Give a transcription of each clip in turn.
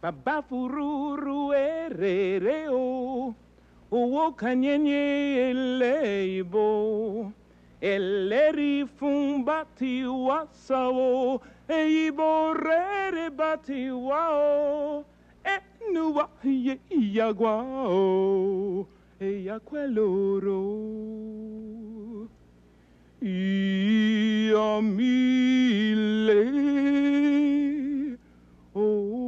Babafururu erereo, owo kanyenye leibo, eleri fumbati wasao, eibo rere bati wao, enuwa ye iagwao, eiaqueloro. Iamile orun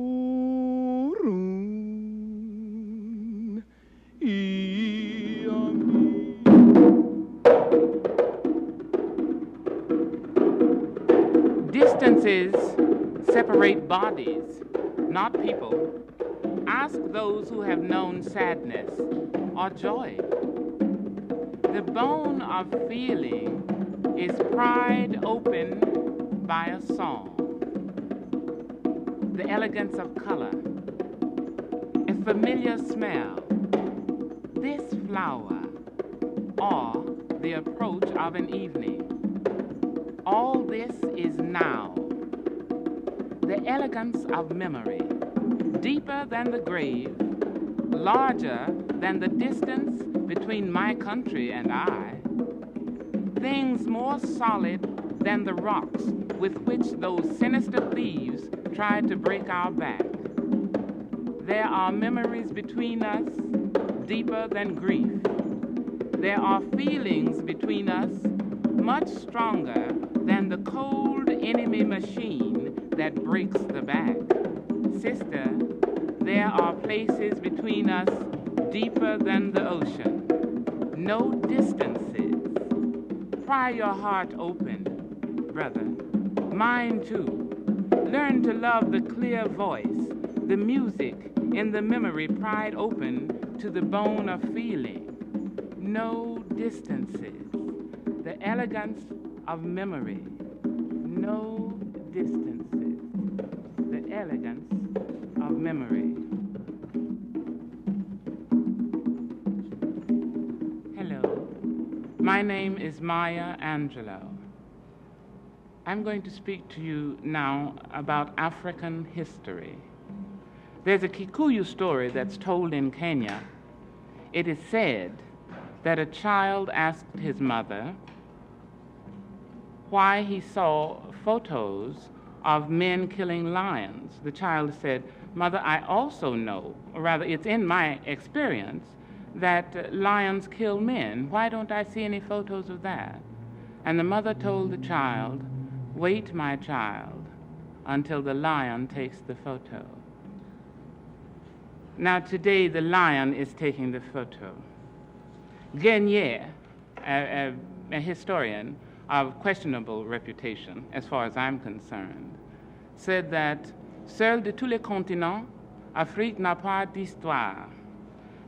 Distances separate bodies, not people. Ask those who have known sadness or joy. The bone of feeling is pried open by a song. The elegance of color, a familiar smell, this flower, or the approach of an evening. All this is now. The elegance of memory, deeper than the grave, larger than the distance between my country and I, things more solid than the rocks with which those sinister thieves tried to break our back. There are memories between us deeper than grief. There are feelings between us much stronger than the cold enemy machine that breaks the back. Sister, there are places between us deeper than the ocean. No distances. Pry your heart open, brother. Mine too. Learn to love the clear voice, the music in the memory pried open to the bone of feeling. No distances. The elegance of memory. No distances. The elegance of memory. Hello. My name is Maya Angelou. I'm going to speak to you now about African history. There's a Kikuyu story that's told in Kenya. It is said that a child asked his mother why he saw photos of men killing lions. The child said, "Mother, I also know, or rather it's in my experience, that lions kill men. Why don't I see any photos of that?" And the mother told the child, "Wait, my child, until the lion takes the photo." Now today the lion is taking the photo. Guénier, a historian of questionable reputation, as far as I'm concerned, said that seul de tous les continents, Afrique n'a pas d'histoire.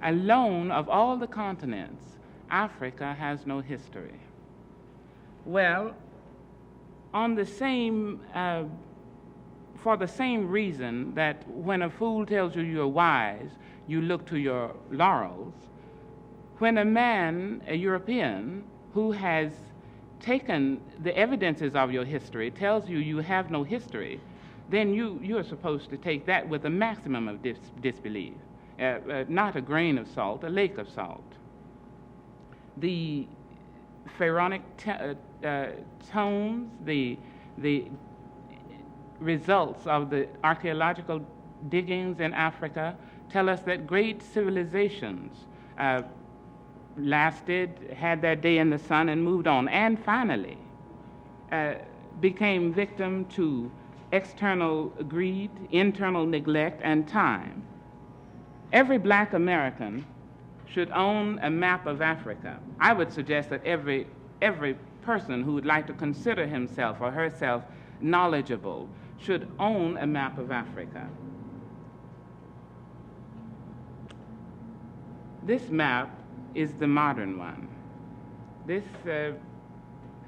Alone of all the continents, Africa has no history. Well, on the same, for the same reason that when a fool tells you you're wise, you look to your laurels, when a man, a European, who has taken the evidences of your history, tells you you have no history, then you are supposed to take that with a maximum of disbelief. Not a grain of salt, a lake of salt. The pharaonic tombs, the results of the archaeological diggings in Africa tell us that great civilizations lasted, had their day in the sun, and moved on, and finally became victim to external greed, internal neglect, and time. Every black American should own a map of Africa. I would suggest that every person who would like to consider himself or herself knowledgeable should own a map of Africa. This map is the modern one. This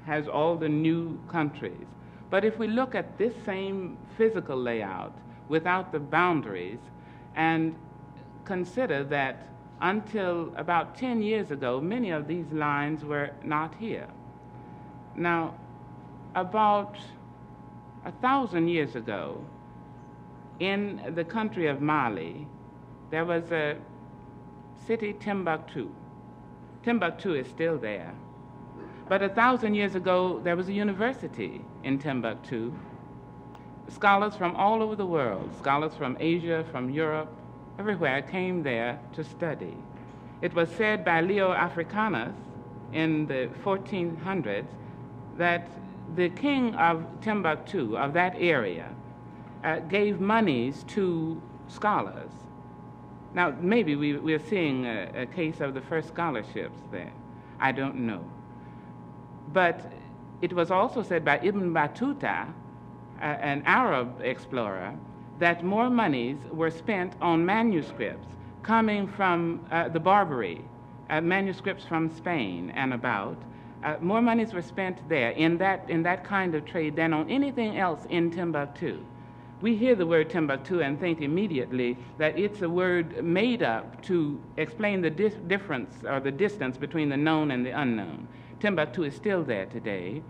has all the new countries. But if we look at this same physical layout without the boundaries and consider that until about 10 years ago, many of these lines were not here. Now, about 1,000 years ago, In the country of Mali, there was a city, Timbuktu. Timbuktu is still there. But 1,000 years ago, there was a university in Timbuktu. Scholars from all over the world, scholars from Asia, from Europe, everywhere came there to study. It was said by Leo Africanus in the 1400s that the king of Timbuktu, of that area, gave monies to scholars. Now, maybe we're seeing a case of the first scholarships there. I don't know. But it was also said by Ibn Battuta, an Arab explorer, that more monies were spent on manuscripts coming from the Barbary, manuscripts from Spain and about. More monies were spent there in that kind of trade than on anything else in Timbuktu. We hear the word Timbuktu and think immediately that it's a word made up to explain the difference or the distance between the known and the unknown. Timbuktu is still there today.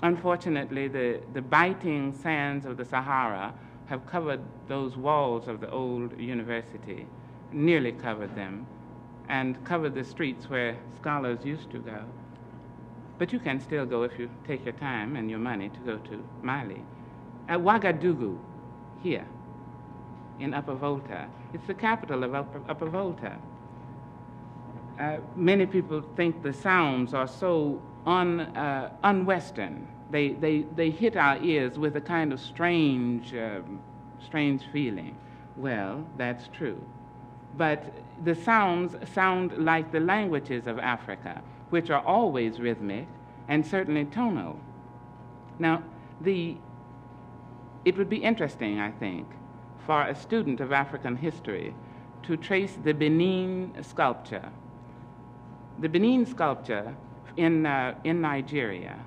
Unfortunately, the biting sands of the Sahara have covered those walls of the old university, nearly covered them, and covered the streets where scholars used to go. But you can still go if you take your time and your money to go to Mali. At Ouagadougou, here in Upper Volta, it's the capital of Upper Volta. Many people think the sounds are so un-Western. They hit our ears with a kind of strange feeling. Well, that's true. But the sounds sound like the languages of Africa, which are always rhythmic and certainly tonal. Now, it would be interesting, I think, for a student of African history to trace the Benin sculpture. The Benin sculpture in Nigeria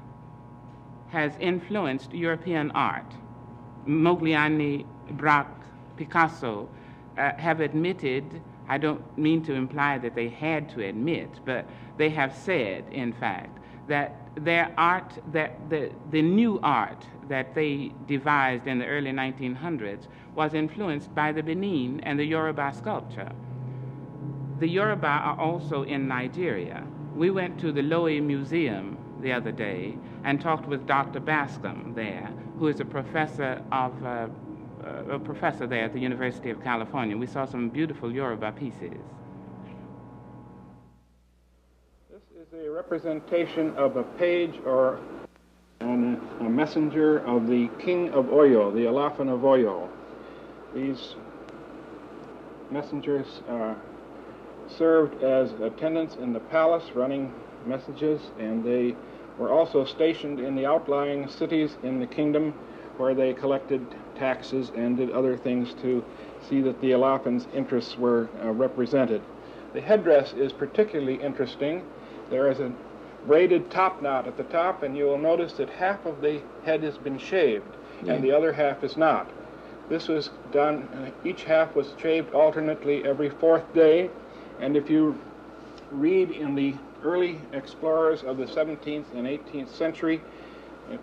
has influenced European art. Modigliani, Braque, Picasso have admitted, I don't mean to imply that they had to admit, but they have said, in fact, that their art, that the new art that they devised in the early 1900s was influenced by the Benin and the Yoruba sculpture. The Yoruba are also in Nigeria. We went to the Lowe Museum the other day and talked with Dr. Bascom there, who is a professor there at the University of California. We saw some beautiful Yoruba pieces. This is a representation of a page or a messenger of the King of Oyo, the Alafin of Oyo. These messengers served as attendants in the palace running messages, and they were also stationed in the outlying cities in the kingdom where they collected taxes and did other things to see that the Alafin's interests were represented. The headdress is particularly interesting. There is a braided top knot at the top, and you will notice that half of the head has been shaved, and the other half is not. This was done, each half was shaved alternately every 4th day, and if you read in the early explorers of the 17th and 18th century,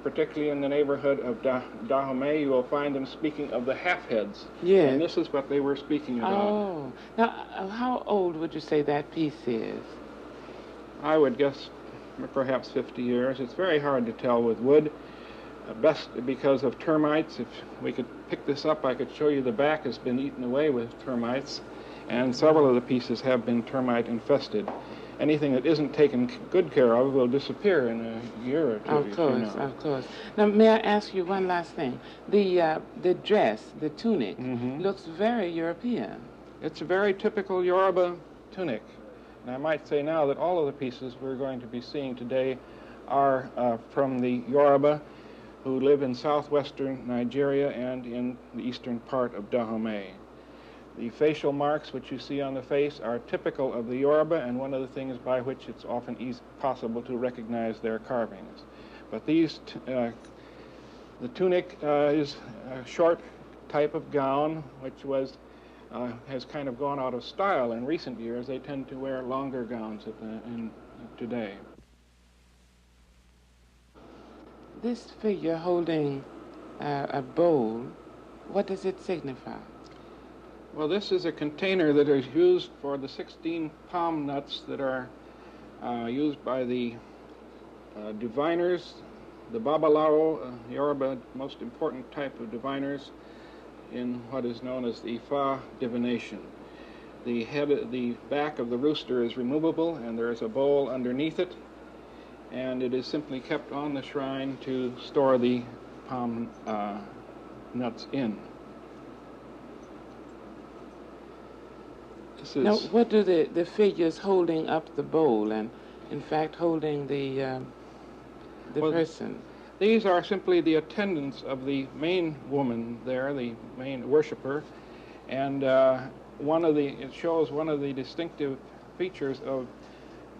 particularly in the neighborhood of Dahomey, you will find them speaking of the half-heads. Yes. And this is what they were speaking about. Oh. Now, how old would you say that piece is? I would guess perhaps 50 years. It's very hard to tell with wood, best because of termites. If we could pick this up, I could show you the back has been eaten away with termites, and several of the pieces have been termite infested. Anything that isn't taken good care of will disappear in a year or two. Of course, of course. Now, may I ask you one last thing? The dress, the tunic, looks very European. It's a very typical Yoruba tunic. And I might say now that all of the pieces we're going to be seeing today are from the Yoruba, who live in southwestern Nigeria and in the eastern part of Dahomey. The facial marks which you see on the face are typical of the Yoruba, and one of the things by which it's often possible to recognize their carvings. But these, the tunic is a short type of gown which has kind of gone out of style in recent years. They tend to wear longer gowns today. This figure holding a bowl What does it signify? Well, this is a container that is used for the 16 palm nuts that are used by the diviners, the Babalao, Yoruba, most important type of diviners in what is known as the Ifa divination. The back of the rooster is removable, and there is a bowl underneath it, and it is simply kept on the shrine to store the palm nuts in. Now, what do the figures holding up the bowl and, in fact, holding the person? These are simply the attendants of the main woman there, the main worshiper, and it shows one of the distinctive features of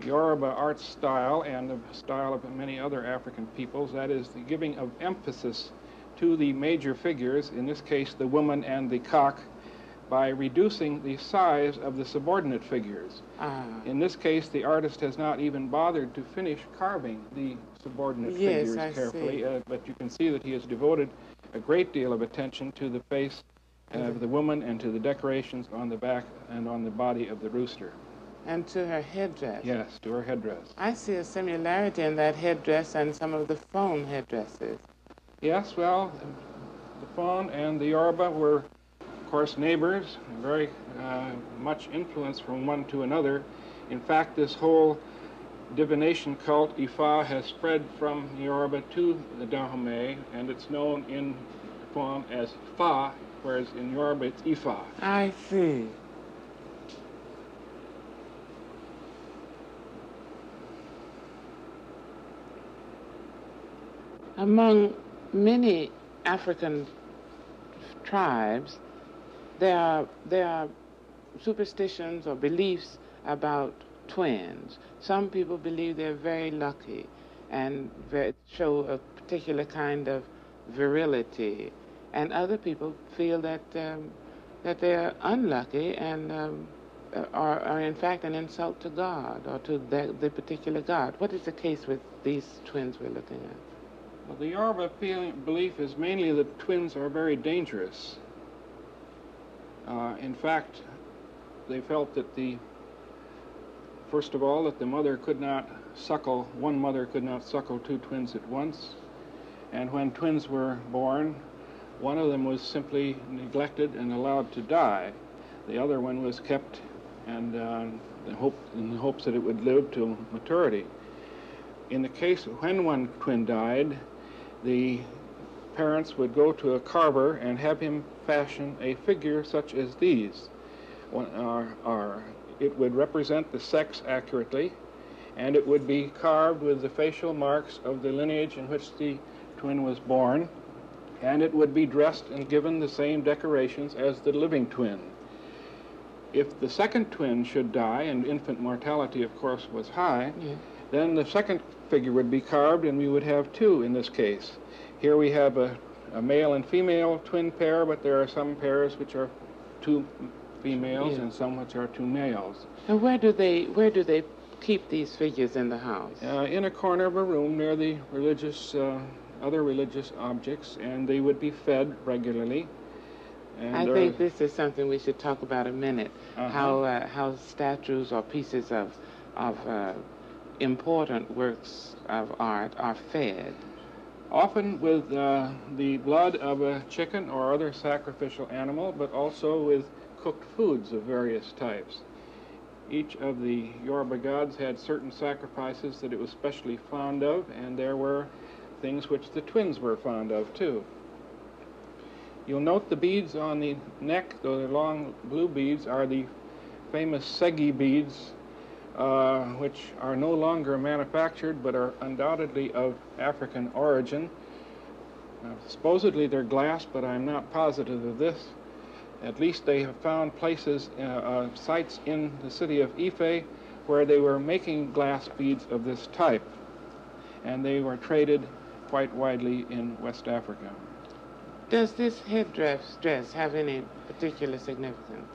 Yoruba art style and the style of many other African peoples, that is the giving of emphasis to the major figures, in this case the woman and the cock, by reducing the size of the subordinate figures. In this case, the artist has not even bothered to finish carving the subordinate figures carefully, but you can see that he has devoted a great deal of attention to the face of the woman and to the decorations on the back and on the body of the rooster. And to her headdress. Yes, to her headdress. I see a similarity in that headdress and some of the fawn headdresses. Yes, well, the fawn and the Yoruba were, of course, neighbors, very much influence from one to another. In fact, this whole divination cult, Ifa, has spread from Yoruba to the Dahomey, and it's known in fawn as Fa, whereas in Yoruba it's Ifa. I see. Among many African tribes, there are superstitions or beliefs about twins. Some people believe they're very lucky and show a particular kind of virility, and other people feel that they're unlucky and are in fact an insult to God or to the particular God. What is the case with these twins we're looking at? Well, the Yoruba belief is mainly that twins are very dangerous. In fact, they felt that first of all, that the mother could not suckle, one mother could not suckle two twins at once. And when twins were born, one of them was simply neglected and allowed to die. The other one was kept and in the hopes that it would live to maturity. In the case when one twin died, the parents would go to a carver and have him fashion a figure such as these. It would represent the sex accurately, and it would be carved with the facial marks of the lineage in which the twin was born, and it would be dressed and given the same decorations as the living twin. If the second twin should die, and infant mortality, of course, was high, then the second figure would be carved, and we would have two in this case. Here we have a male and female twin pair, but there are some pairs which are two females and some which are two males. And where do they keep these figures in the house? In a corner of a room near the other religious objects, and they would be fed regularly. And I think this is something we should talk about a minute. How statues or pieces of important works of art are fed. Often with the blood of a chicken or other sacrificial animal, but also with cooked foods of various types. Each of the Yoruba gods had certain sacrifices that it was specially fond of, and there were things which the twins were fond of too. You'll note the beads on the neck, those long blue beads, are the famous Segi beads, which are no longer manufactured but are undoubtedly of African origin. Supposedly they're glass, but I'm not positive of this. At least they have found places, sites in the city of Ife where they were making glass beads of this type, and they were traded quite widely in West Africa. Does this headdress have any particular significance?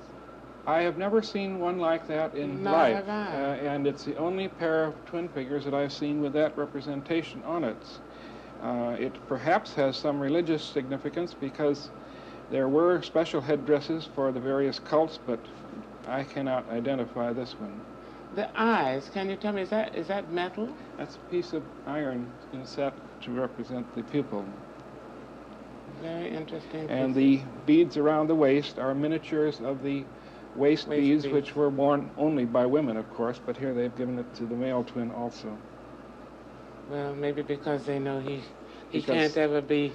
I have never seen one like that in life, and it's the only pair of twin figures that I've seen with that representation on it. It perhaps has some religious significance because There were special headdresses for the various cults, but I cannot identify this one. The eyes, can you tell me, is that metal? That's a piece of iron inset to represent the pupil. Very interesting. And the beads around the waist are miniatures of the waist beads, which were worn only by women, of course, but here they've given it to the male twin also. Well, maybe because they know he can't ever be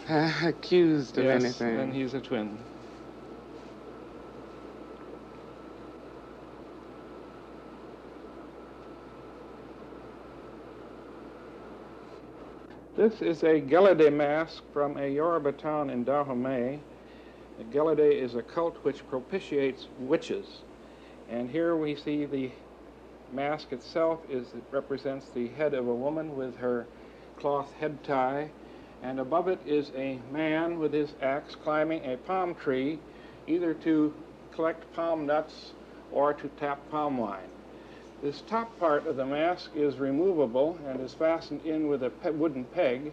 accused of anything. Yes, and he's a twin. This is a Gelede mask from a Yoruba town in Dahomey. The Gelede is a cult which propitiates witches. And here we see the mask itself represents the head of a woman with her cloth head tie, and above it is a man with his axe climbing a palm tree, either to collect palm nuts or to tap palm wine. This top part of the mask is removable and is fastened in with a wooden peg,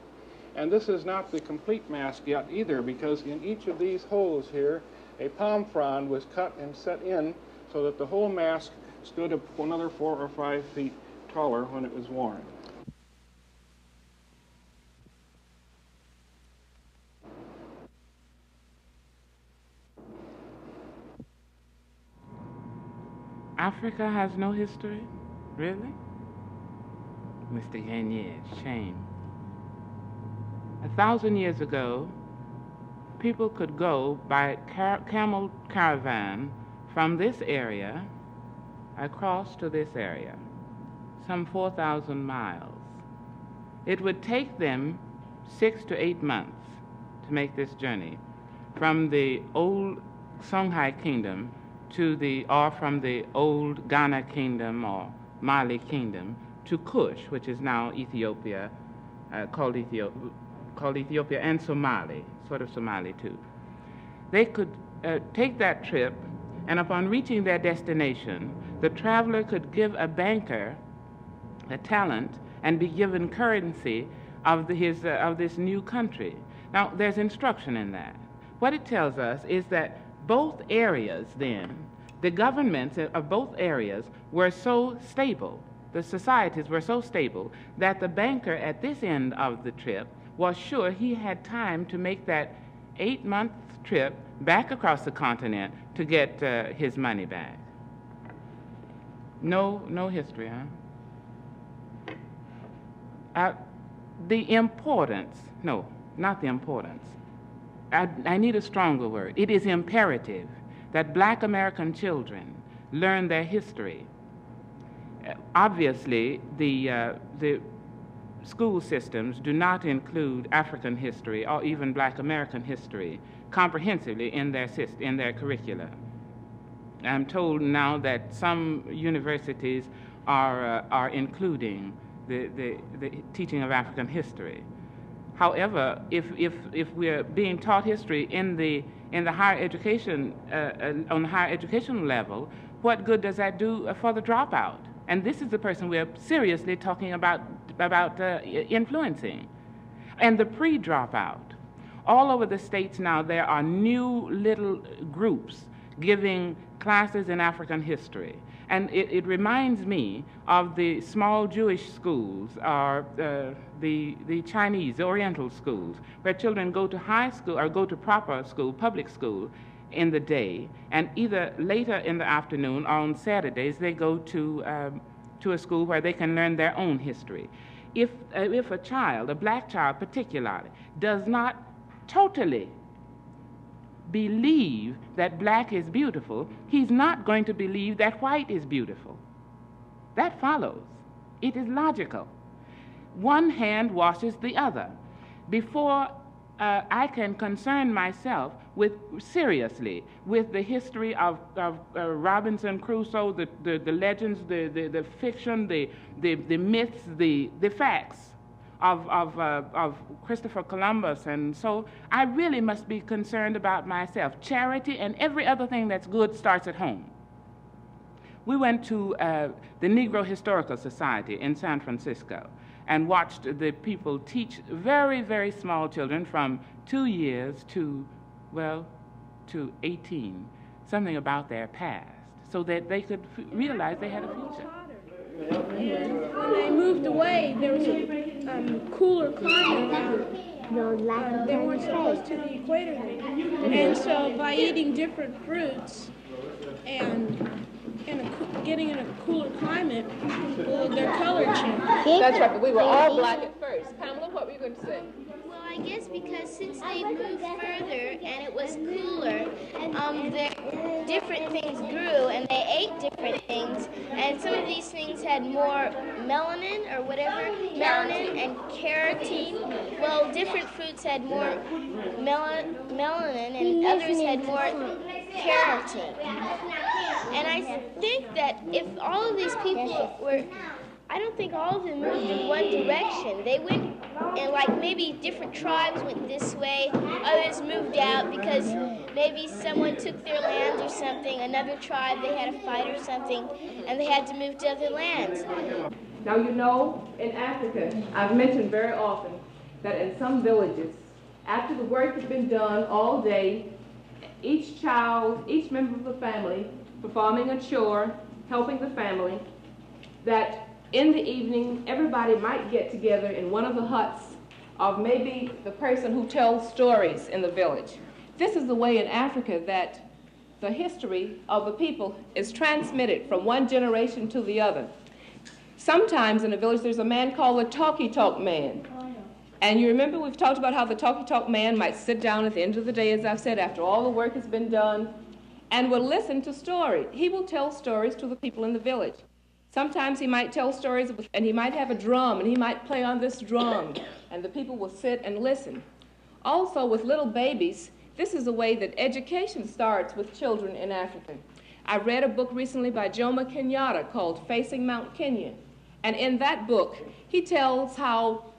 and this is not the complete mask yet either, because in each of these holes here a palm frond was cut and set in so that the whole mask stood up another 4 or 5 feet taller when it was worn. Africa has no history? Really? Mr. Gagné, shame. 1,000 years ago, people could go by camel caravan from this area across to this area, some 4,000 miles. It would take them 6 to 8 months to make this journey from the old Songhai kingdom or from the old Ghana kingdom or Mali kingdom to Kush, which is now Ethiopia, called Ethiopia and Somali, sort of Somali too. They could take that trip, and upon reaching their destination, the traveler could give a banker a talent and be given currency of this new country. Now, there's instruction in that. What it tells us is that both areas then, the governments of both areas were so stable, the societies were so stable, that the banker at this end of the trip was sure he had time to make that 8-month trip back across the continent to get his money back. No history, huh? The importance, no, not the importance. I need a stronger word. It is imperative that Black American children learn their history. Obviously, the school systems do not include African history or even Black American history comprehensively in their curricula. I'm told now that some universities are including the teaching of African history. However, if we're being taught history in the higher education on the higher educational level, what good does that do for the dropout? And this is the person we're seriously talking about influencing. And the pre-dropout. All over the states now, there are new little groups giving classes in African history. And it reminds me of the small Jewish schools or the Chinese, the Oriental schools, where children go to high school or go to proper school, public school, in the day, and either later in the afternoon or on Saturdays they go to a school where they can learn their own history. If a child, a Black child particularly, does not totally believe that Black is beautiful, he's not going to believe that white is beautiful. That follows. It is logical. One hand washes the other. Before I can concern myself seriously with the history of Robinson Crusoe, the legends, the fiction, the myths, the facts of Christopher Columbus, and so I really must be concerned about myself. Charity and every other thing that's good starts at home. We went to the Negro Historical Society in San Francisco and watched the people teach very, very small children from 2 years to well, to 18, something about their past, so that they could realize they had a future. When they moved away, there was a cooler climate around. They weren't so close to the equator. And so by eating different fruits and getting in a cooler climate, well, their color changed. That's right, but we were all black at first. Pamela, what were you going to say? Well, I guess because since they moved further and it was cooler, different things grew and they ate different things, and some of these things had more melanin or whatever, melanin and carotene. Well, different fruits had more melanin and others had more carotene. And I think that if all of these people were, I don't think all of them moved in one direction. They went, and like maybe different tribes went this way, others moved out because maybe someone took their land or something, another tribe, they had a fight or something, and they had to move to other lands. Now, you know, in Africa, I've mentioned very often that in some villages, after the work has been done all day, each child, each member of the family, performing a chore, helping the family, that in the evening, everybody might get together in one of the huts of maybe the person who tells stories in the village. This is the way in Africa that the history of the people is transmitted from one generation to the other. Sometimes in a village, there's a man called the talkie-talk man. And you remember we've talked about how the talkie-talk man might sit down at the end of the day, as I've said, after all the work has been done, and will listen to stories. He will tell stories to the people in the village. Sometimes he might tell stories, and he might have a drum, and he might play on this drum, and the people will sit and listen. Also, with little babies, this is a way that education starts with children in Africa. I read a book recently by Jomo Kenyatta called Facing Mount Kenya, and in that book, he tells how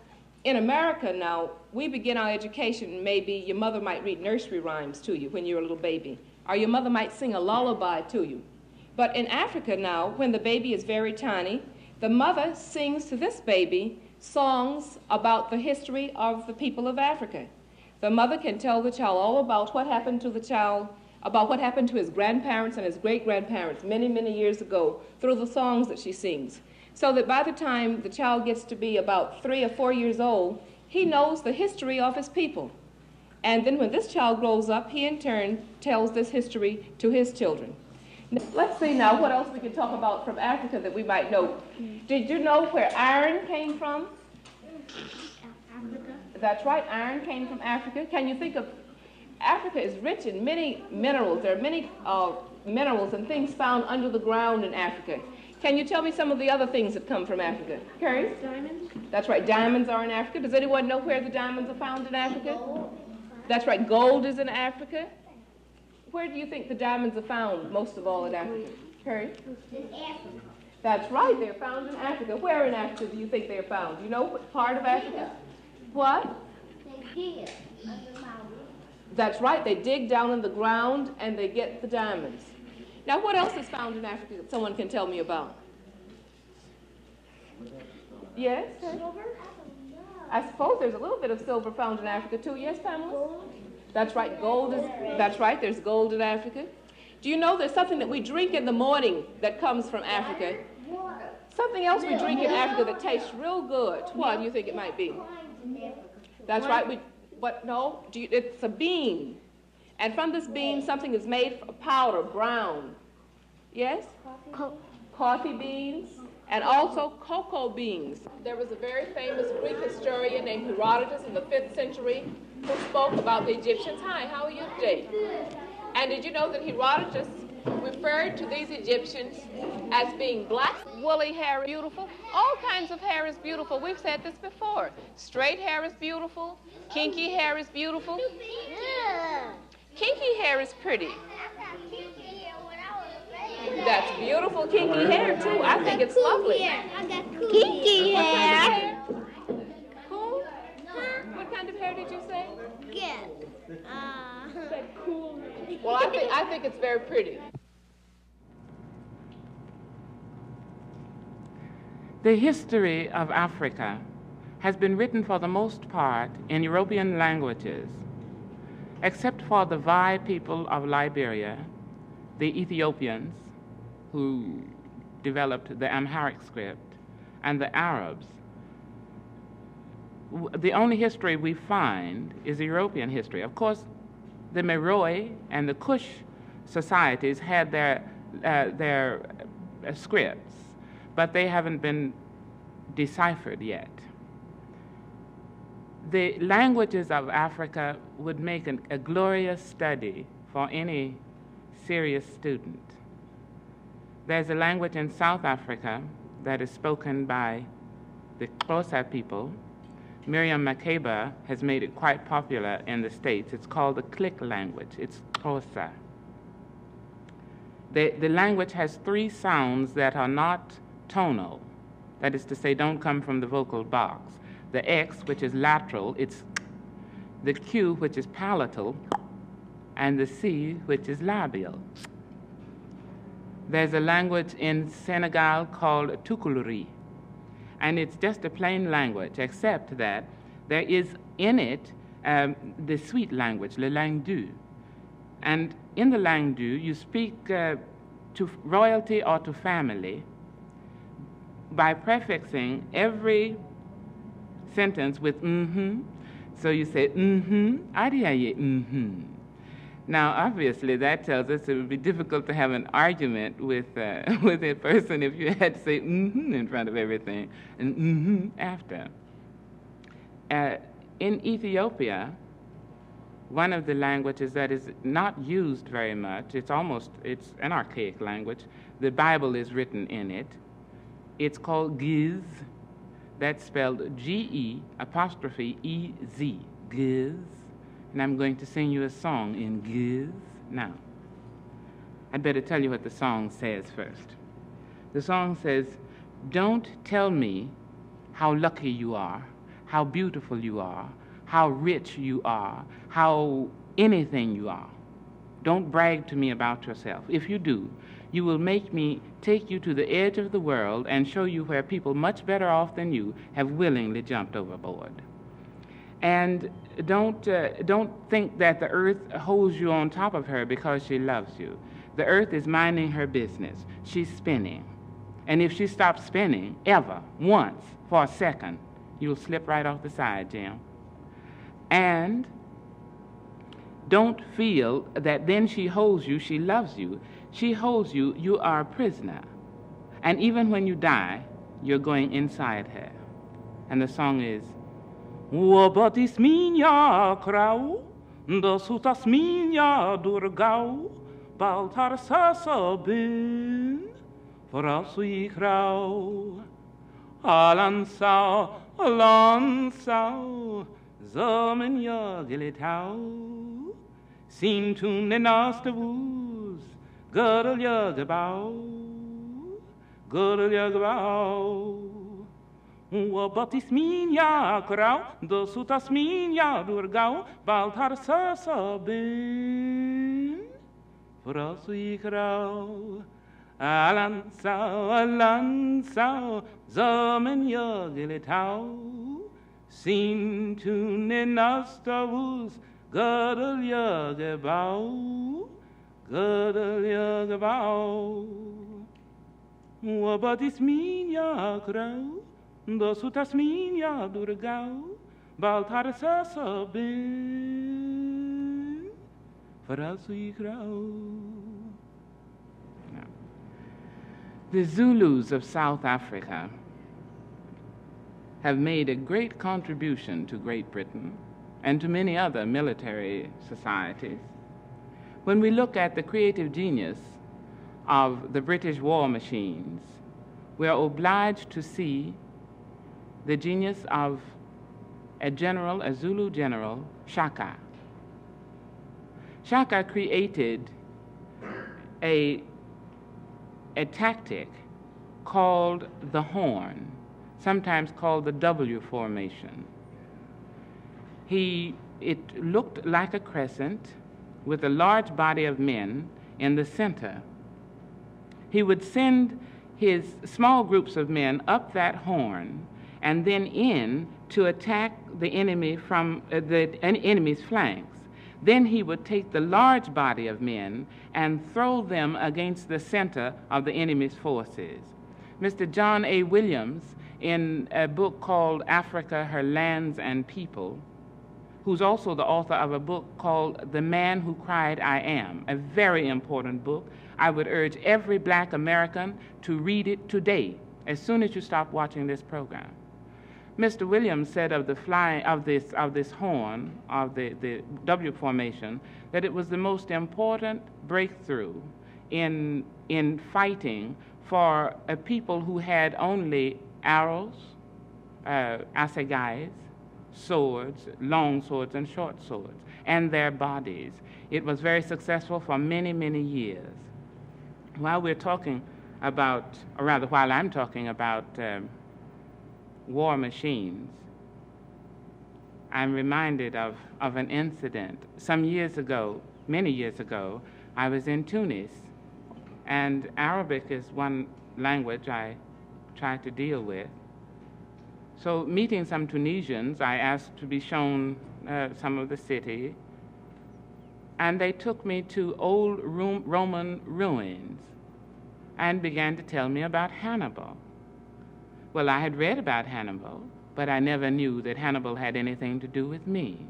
in America now, we begin our education, maybe your mother might read nursery rhymes to you when you're a little baby, or your mother might sing a lullaby to you. But in Africa now, when the baby is very tiny, the mother sings to this baby songs about the history of the people of Africa. The mother can tell the child all about what happened to the child, about what happened to his grandparents and his great-grandparents many, many years ago through the songs that she sings. So that by the time the child gets to be about 3 or 4 years old, he knows the history of his people. And then when this child grows up, he in turn tells this history to his children. Let's see now what else we can talk about from Africa that we might know. Did you know where iron came from? Africa. That's right, iron came from Africa. Can you think of, Africa is rich in many minerals. There are many minerals and things found under the ground in Africa. Can you tell me some of the other things that come from Africa? Carrie? Diamonds. That's right, diamonds are in Africa. Does anyone know where the diamonds are found in Africa? That's right, gold is in Africa. Where do you think the diamonds are found most of all in Africa? Carrie? In Africa. That's right, they're found in Africa. Where in Africa do you think they're found? Do you know what part of Africa? What? They dig under the mountain. That's right, they dig down in the ground and they get the diamonds. Now, what else is found in Africa that someone can tell me about? Yes? Silver? I suppose there's a little bit of silver found in Africa too. Yes, Pamela? That's right, gold is, that's right, there's gold in Africa. Do you know there's something that we drink in the morning that comes from Africa? Something else we drink in Africa that tastes real good. What do you think it might be? That's right, it's a bean. And from this bean, something is made of powder, brown. Yes? Coffee beans, and also cocoa beans. There was a very famous Greek historian named Herodotus in the 5th century who spoke about the Egyptians. Hi, how are you today? And did you know that Herodotus referred to these Egyptians as being black? Woolly hair is beautiful. All kinds of hair is beautiful. We've said this before. Straight hair is beautiful. Kinky hair is beautiful. Kinky hair is pretty. That's beautiful kinky hair, too. I think it's lovely. I got kinky hair. Cool? What kind of hair did you say? Yeah. Cool. Well, I think it's very pretty. The history of Africa has been written for the most part in European languages. except for the Vai people of Liberia, the Ethiopians who developed the Amharic script, and the Arabs. The only history we find is European history. Of course, the Meroe and the Kush societies had their scripts, but they haven't been deciphered yet. The languages of Africa would make a glorious study for any serious student. There's a language in South Africa that is spoken by the Xhosa people. Miriam Makeba has made it quite popular in the States. It's called the click language. It's Xhosa. The language has 3 sounds that are not tonal. That is to say, don't come from the vocal box. The X, which is lateral, it's the Q, which is palatal, and the C, which is labial. There's a language in Senegal called Tukuluri, and it's just a plain language, except that there is in it the sweet language, le langue du. And in the langue du, you speak to royalty or to family by prefixing every sentence with mm-hmm. So you say, mm-hmm, adiaye, mm-hmm. Now, obviously, that tells us it would be difficult to have an argument with a person if you had to say mm-hmm in front of everything and mm-hmm after. In Ethiopia, one of the languages that is not used very much, it's an archaic language. The Bible is written in it. It's called Giz. That's spelled G-E', E-Z, Giz. And I'm going to sing you a song in Giz now. I'd better tell you what the song says first. The song says, "Don't tell me how lucky you are, how beautiful you are, how rich you are, how anything you are. Don't brag to me about yourself. If you do, you will make me take you to the edge of the world and show you where people much better off than you have willingly jumped overboard. And don't think that the earth holds you on top of her because she loves you. The earth is minding her business. She's spinning. And if she stops spinning, ever, once, for a second, you'll slip right off the side, Jim. And don't feel that then she holds you, she loves you. She holds you, you are a prisoner. And even when you die, you're going inside her." And the song is, "Wobatis minya krau, dosutas minya durgau, baltar sasabin, forasui krau, alansau, zaminya gilitau, sin tun den astavus, gurl yagabau, Wabatis minya krau, dosutas minya durgau, baltar sasabin, forasui krau, alansau, zaminya gilitau, sin tun den astavus, gurl yagabau, Wabatis minya krau, dosutas minya durgau, baltar sasabin, forasui krau." The Zulus of South Africa have made a great contribution to Great Britain and to many other military societies. When we look at the creative genius of the British war machines, we are obliged to see the genius of a Zulu general, Shaka. Shaka created a tactic called the horn, sometimes called the W formation. It looked like a crescent with a large body of men in the center. He would send his small groups of men up that horn and then in to attack the enemy from the enemy's flanks. Then he would take the large body of men and throw them against the center of the enemy's forces. Mr. John A. Williams, in a book called Africa, Her Lands and People, who's also the author of a book called The Man Who Cried I Am, a very important book. I would urge every black American to read it today, as soon as you stop watching this program. Mr. Williams said of the flying of this horn of the W formation that it was the most important breakthrough in fighting for a people who had only arrows, assegais, swords, long swords and short swords, and their bodies. It was very successful for many, many years. While we're talking about, or rather while I'm talking about war machines, I'm reminded of an incident. Some years ago, many years ago, I was in Tunis, and Arabic is one language I try to deal with. So meeting some Tunisians, I asked to be shown some of the city, and they took me to old Roman ruins and began to tell me about Hannibal. Well, I had read about Hannibal, but I never knew that Hannibal had anything to do with me.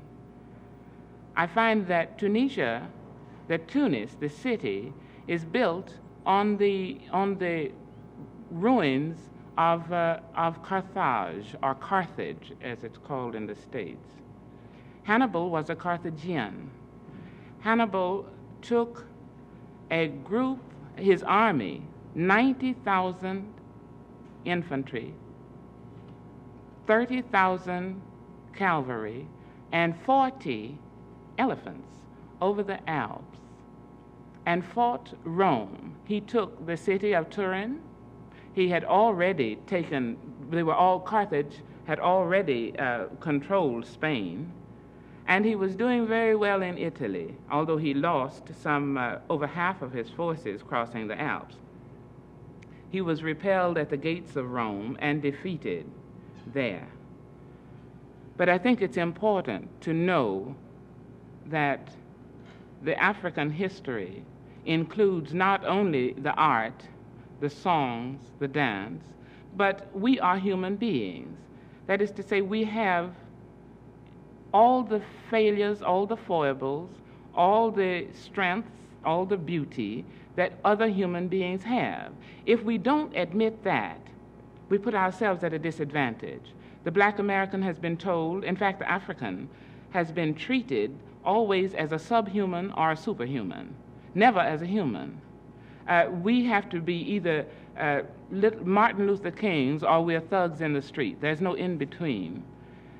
I find that Tunis, the city, is built on the ruins of Carthage, or Carthage, as it's called in the States. Hannibal was a Carthaginian. Hannibal took a group, his army, 90,000 infantry, 30,000 cavalry, and 40 elephants over the Alps and fought Rome. He took the city of Turin. He had already taken, Carthage had already controlled Spain, and he was doing very well in Italy, although he lost over half of his forces crossing the Alps. He was repelled at the gates of Rome and defeated there. But I think it's important to know that the African history includes not only the art, the songs, the dance, but we are human beings. That is to say, we have all the failures, all the foibles, all the strengths, all the beauty that other human beings have. If we don't admit that, we put ourselves at a disadvantage. The black American has been told, in fact, the African has been treated always as a subhuman or a superhuman, never as a human. We have to be either Martin Luther Kings or we're thugs in the street. There's no in-between.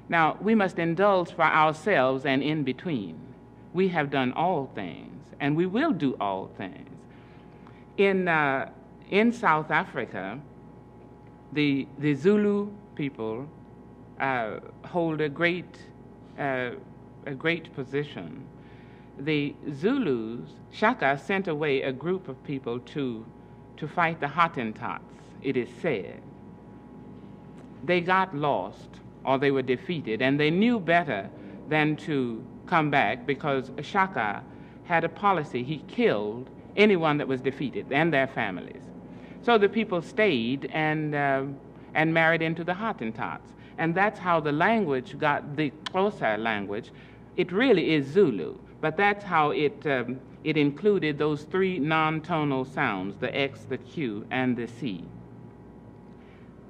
Now, we must indulge for ourselves an in-between. We have done all things, and we will do all things. In South Africa, the Zulu people hold a great position. The Zulus, Shaka sent away a group of people to fight the Hottentots, it is said. They got lost, or they were defeated, and they knew better than to come back because Shaka had a policy. He killed anyone that was defeated and their families. So the people stayed and married into the Hottentots. And that's how the language got, the Xhosa language. It really is Zulu, but that's how it included those three non-tonal sounds, the X, the Q, and the C.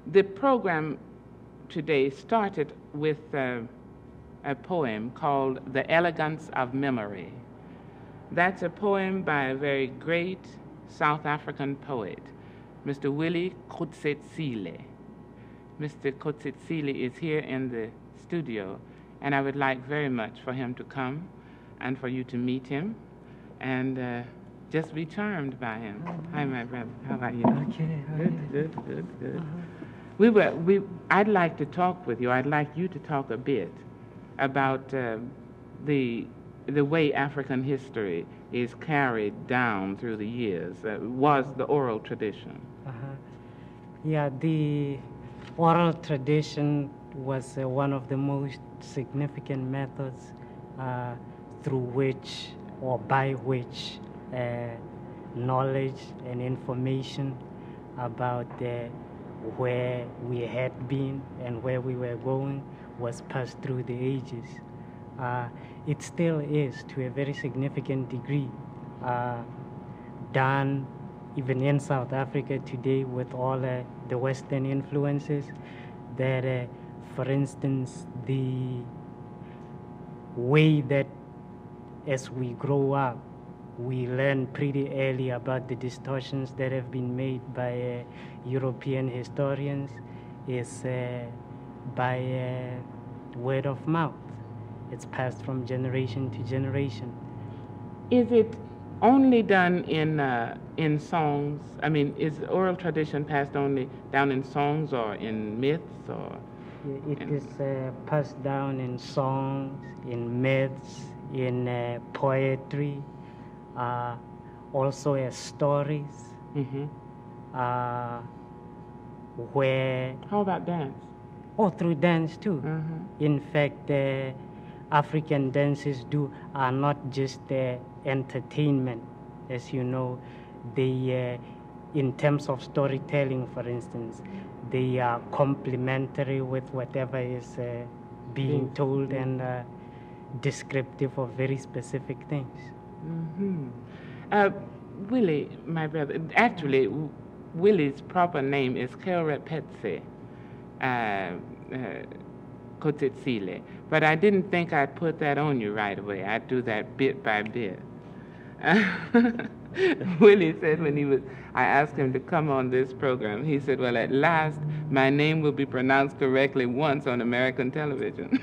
The program today started with a poem called The Elegance of Memory. That's a poem by a very great South African poet, Mr. Willie Kgositsile. Mr. Kgositsile is here in the studio, and I would like very much for him to come and for you to meet him and just be charmed by him. Hi, my brother. How are you? Okay. Good. I'd like to talk with you. I'd like you to talk a bit about the way African history is carried down through the years. Was the oral tradition? Yeah, the oral tradition was one of the most significant methods through which or by which knowledge and information about where we had been and where we were going was passed through the ages. It still is, to a very significant degree, done even in South Africa today with all the Western influences, that, for instance, the way that as we grow up, we learn pretty early about the distortions that have been made by European historians is by word of mouth. It's passed from generation to generation. Is it only done in songs? I mean, is oral tradition passed only down in songs or in myths or? It is passed down in songs, in myths, in poetry, also as stories. Mm-hmm. Where? How about dance? Oh, through dance too. Mm-hmm. In fact, African dances are not just entertainment, as you know. They, in terms of storytelling, for instance, they are complementary with whatever is being told and descriptive of very specific things. Mm-hmm. Willie, my brother, actually, Willie's proper name is Kgositsile. Kgositsile. But I didn't think I'd put that on you right away. I'd do that bit by bit. Willie said I asked him to come on this program, he said, well, at last, my name will be pronounced correctly once on American television.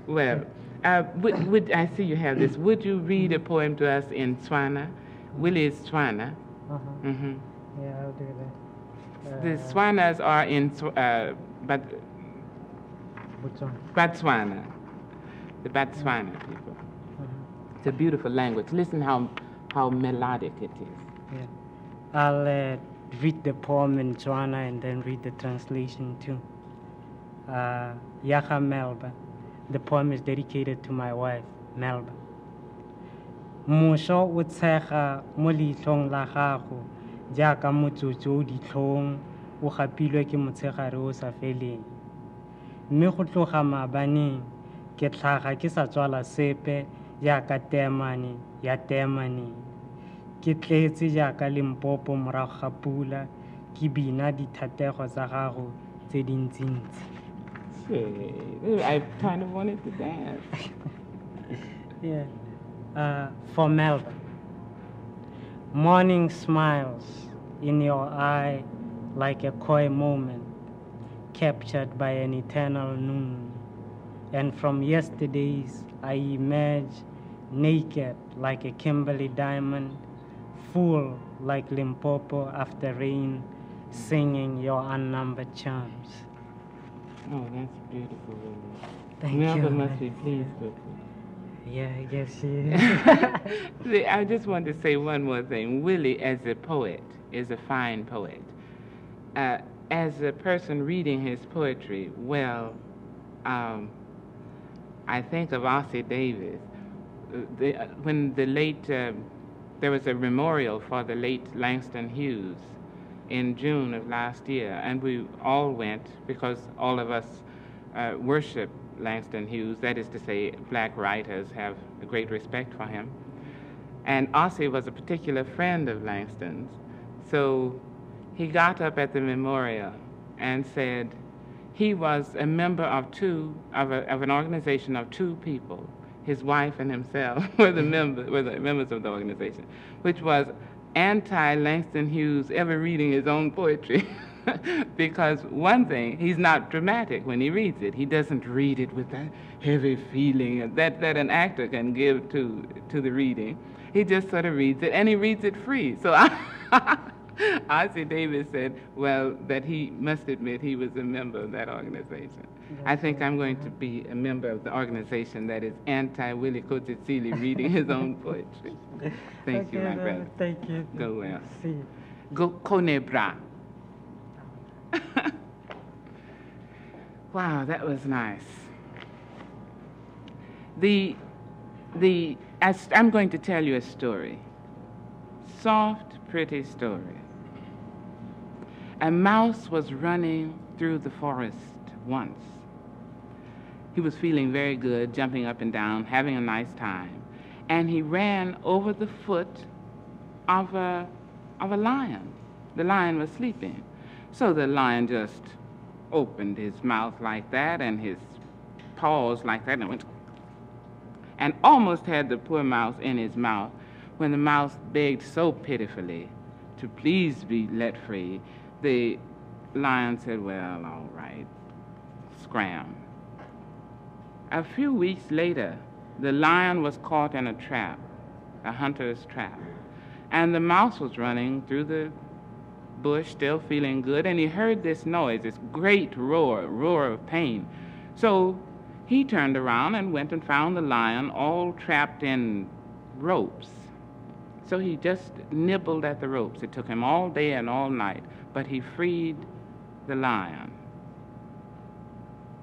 Well, I see you have this. Would you read a poem to us in Tswana? Willie is Tswana. Mm-hmm. Yeah, I'll do that. The Tswanas are in Botswana. The Botswana people. It's a beautiful language. Listen how melodic it is. Yeah. I'll read the poem in Tswana and then read the translation too. Yaga Melba. The poem is dedicated to my wife, Melba. Moso o tshega mo leitlhong la gago jaaka motsotso o ditlhong o gapilwe ke motshegare o sa feleng. Mme go tloga maabaneng ke tlhaga ke sa tswala sepe jaaka temane ya temane. Ke tletse jaaka Limpopo morago ga pula ke bina dithatego tsa gago tse dintsintsi. I kind of wanted to dance. Yeah. For Melba. Morning smiles in your eye like a coy moment captured by an eternal noon. And from yesterdays I emerge naked like a Kimberley diamond, full like Limpopo after rain, singing your unnumbered charms. Oh, that's beautiful, Willie. Thank Melba you. must be pleased with you. Yeah, I guess she is. See, I just want to say one more thing. Willie, as a poet, is a fine poet. As a person reading his poetry, well, I think of Ossie Davis. When the late, there was a memorial for the late Langston Hughes in June of last year, and we all went because all of us worship Langston Hughes. That is to say, black writers have a great respect for him. And Ossie was a particular friend of Langston's, so he got up at the memorial and said he was a member of an organization of two people. His wife and himself were the members of the organization, which was anti-Langston Hughes ever reading his own poetry. Because one thing, he's not dramatic when he reads it. He doesn't read it with that heavy feeling that an actor can give to the reading. He just sort of reads it, and he reads it free. So Ossie Davis said, well, that he must admit he was a member of that organization. I think I'm going to be a member of the organization that is anti-Willie Kgositsile reading his own poetry. Thank you, my brother. Thank you. Go well. See. Go Konebra. Wow, that was nice. I'm going to tell you a story. Soft, pretty story. A mouse was running through the forest once. He was feeling very good, jumping up and down, having a nice time, and he ran over the foot of a lion. The lion was sleeping. So the lion just opened his mouth like that and his paws like that and went and almost had the poor mouse in his mouth when the mouse begged so pitifully to please be let free. The lion said, well, all right, scram. A few weeks later, the lion was caught in a trap, a hunter's trap, and the mouse was running through the bush, still feeling good, and he heard this noise, this great roar of pain. So he turned around and went and found the lion all trapped in ropes. So he just nibbled at the ropes. It took him all day and all night, but he freed the lion.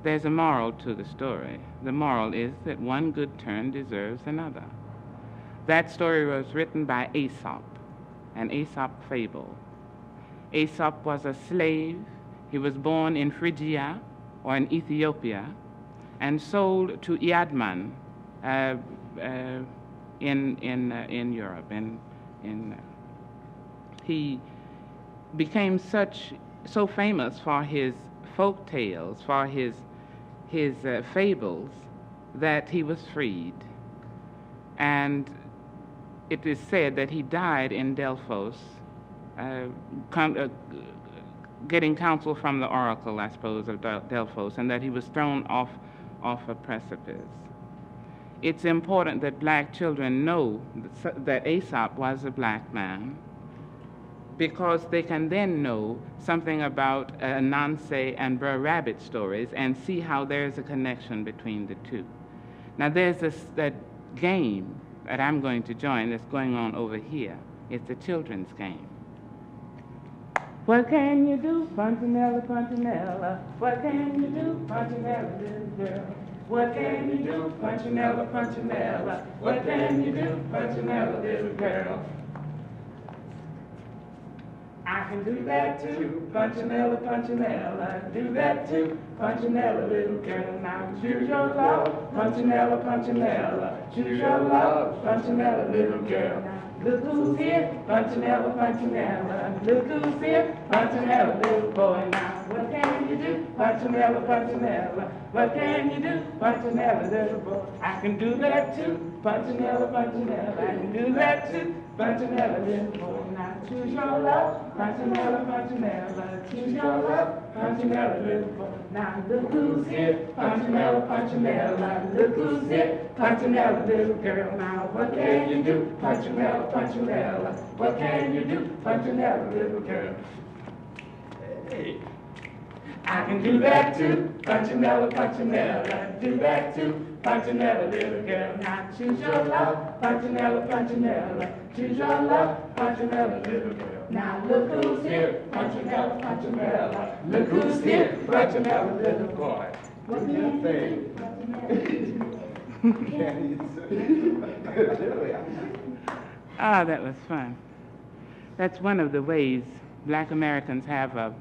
There's a moral to the story. The moral is that one good turn deserves another. That story was written by Aesop, an Aesop fable. Aesop was a slave. He was born in Phrygia, or in Ethiopia, and sold to Iadman in Europe. He became so famous for his folk tales, for his fables, that he was freed. And it is said that he died in Delphos, getting counsel from the oracle, I suppose, of Delphos, and that he was thrown off a precipice. It's important that black children know that Aesop was a black man, because they can then know something about Anansi and Brer Rabbit stories and see how there's a connection between the two. Now there's that game that I'm going to join that's going on over here. It's a children's game. What can you do, Punchinella, Punchinella? What can you do, Punchinella, little girl? What can you do, Punchinella, Punchinella? What can you do, Punchinella, little girl? I can do that too, Punchinella, Punchinella. Do that too, Punchinella, little girl. Now choose your love, Punchinella, Punchinella. Choose your love, Punchinella, little girl. Look who's here, Punchinella, Punchinella. Look who's here, Punchinella, little boy. Now what can you do, Punchinella, Punchinella? What can you do, Punchinella, little boy? I can do that too, Punchinella, Punchinella. I can do that too, Punchinella, little boy. Now choose your love, Punchinella, Punchinella. Choose your love, Punchinella, little boy. Now look who's here, Punchinella, Punchinella. Look who's here, Punchinella, little girl. Now what can you do, Punchinella, Punchinella? What can you do, Punchinella, little girl? Hey. I can do that too, Punchinella, Punchinella. Do that too, Punchinella, little girl. Now choose your love, Punchinella, Punchinella. Choose your love, Punchinella, little girl. Now look who's here, Punchinella, Punchinella. Look who's here, Punchinella, little boy. What can you say? Ah, that was fun. That's one of the ways Black Americans have of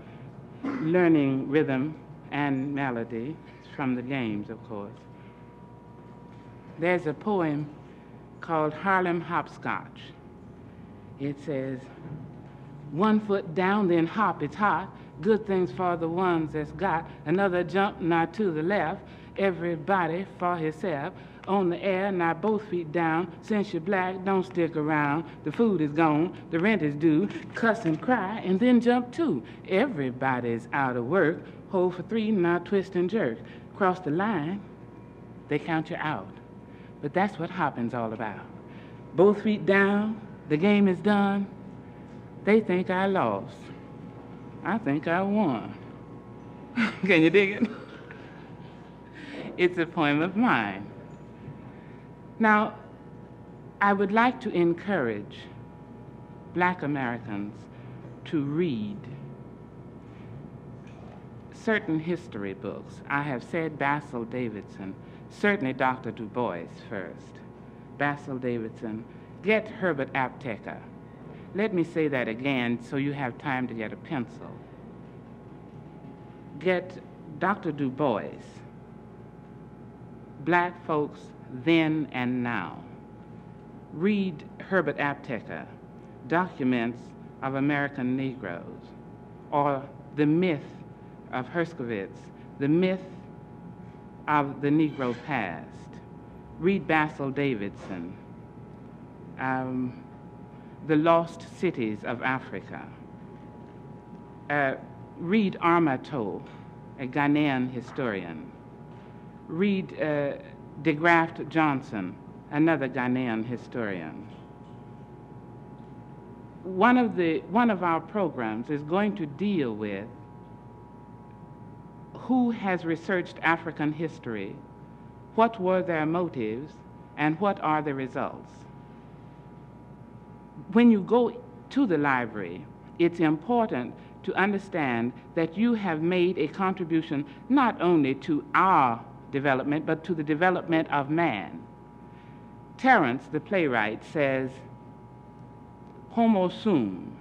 learning rhythm and melody from the games, of course. There's a poem called Harlem Hopscotch. It says, 1 foot down, then hop, it's hot. Good things for the ones that's got. Another jump, now to the left. Everybody for himself. On the air, now both feet down. Since you're black, don't stick around. The food is gone, the rent is due. Cuss and cry, and then jump too. Everybody's out of work. Hold for 3, now twist and jerk. Cross the line, they count you out. But that's what hopping's all about. Both feet down, the game is done. They think I lost. I think I won. Can you dig it? It's a poem of mine. Now, I would like to encourage Black Americans to read certain history books. I have said Basil Davidson Certainly Dr. Du Bois first. Basil Davidson. Get Herbert Aptheker. Let me say that again so you have time to get a pencil. Get Dr. Du Bois. Black folks then and now. Read Herbert Aptheker, Documents of American Negroes, or The Myth of Herskovitz, The Myth of the Negro Past. Read Basil Davidson, The Lost Cities of Africa. Read Armato, a Ghanaian historian. Read De Graft Johnson, another Ghanaian historian. One of our programs is going to deal with who has researched African history, what were their motives, and what are the results. When you go to the library, it's important to understand that you have made a contribution not only to our development, but to the development of man. Terence, the playwright, says, Homo sum,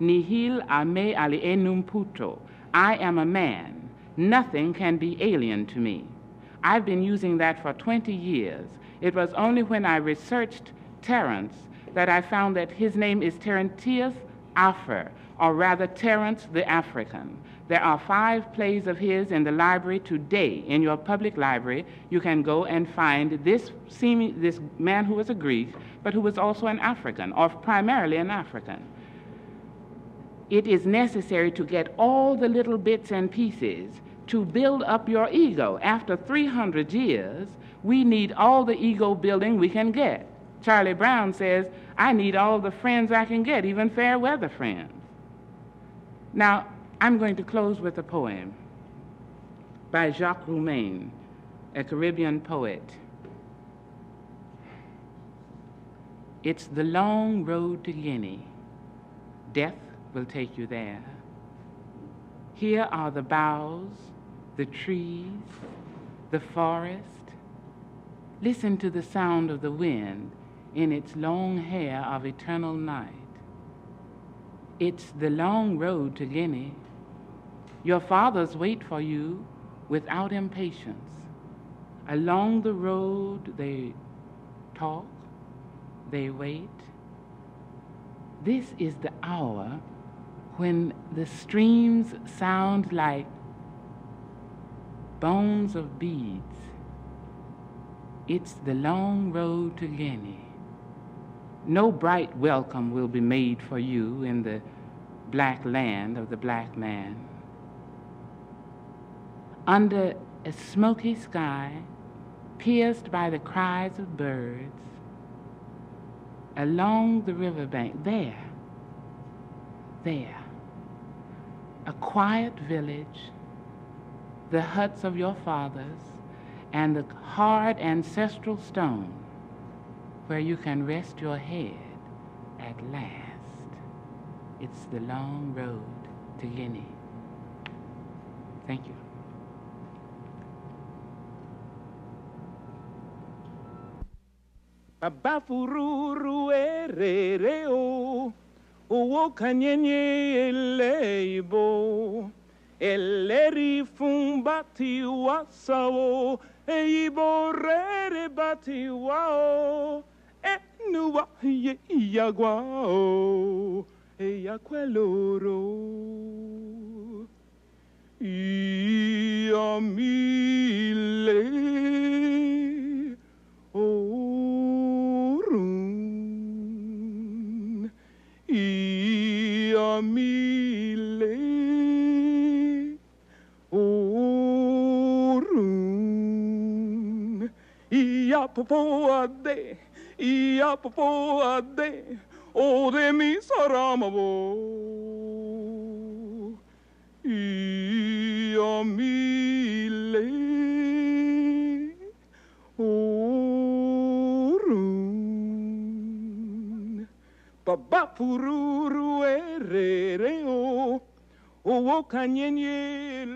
nihil a me alienum puto. I am a man. Nothing can be alien to me. I've been using that for 20 years. It was only when I researched Terence that I found that his name is Terentius Afer, or rather Terence the African. There are 5 plays of his in the library today. In your public library, you can go and find this man who was a Greek, but who was also an African, or primarily an African. It is necessary to get all the little bits and pieces to build up your ego. After 300 years, we need all the ego building we can get. Charlie Brown says, I need all the friends I can get, even fair weather friends. Now, I'm going to close with a poem by Jacques Roumain, a Caribbean poet. It's the long road to Guinea. Death will take you there. Here are the boughs, the trees, the forest. Listen to the sound of the wind in its long hair of eternal night. It's the long road to Guinea. Your fathers wait for you without impatience. Along the road they talk, they wait. This is the hour when the streams sound like bones of beads. It's the long road to Guinea. No bright welcome will be made for you in the black land of the black man. Under a smoky sky, pierced by the cries of birds, along the riverbank, there, a quiet village, the huts of your fathers, and the hard ancestral stone where you can rest your head at last. It's the long road to Guinea. Thank you. Babafururu erereo, uwo kanyenye eleibo, eleri fumbati wasao, eibo rere bati wao, enuwa ye iagwao, eiaqueloro. Iamile, orun, iamile, orun, iapopoade, o de mi saramabo, iamile, orun, babapururu erereo, o kanyenye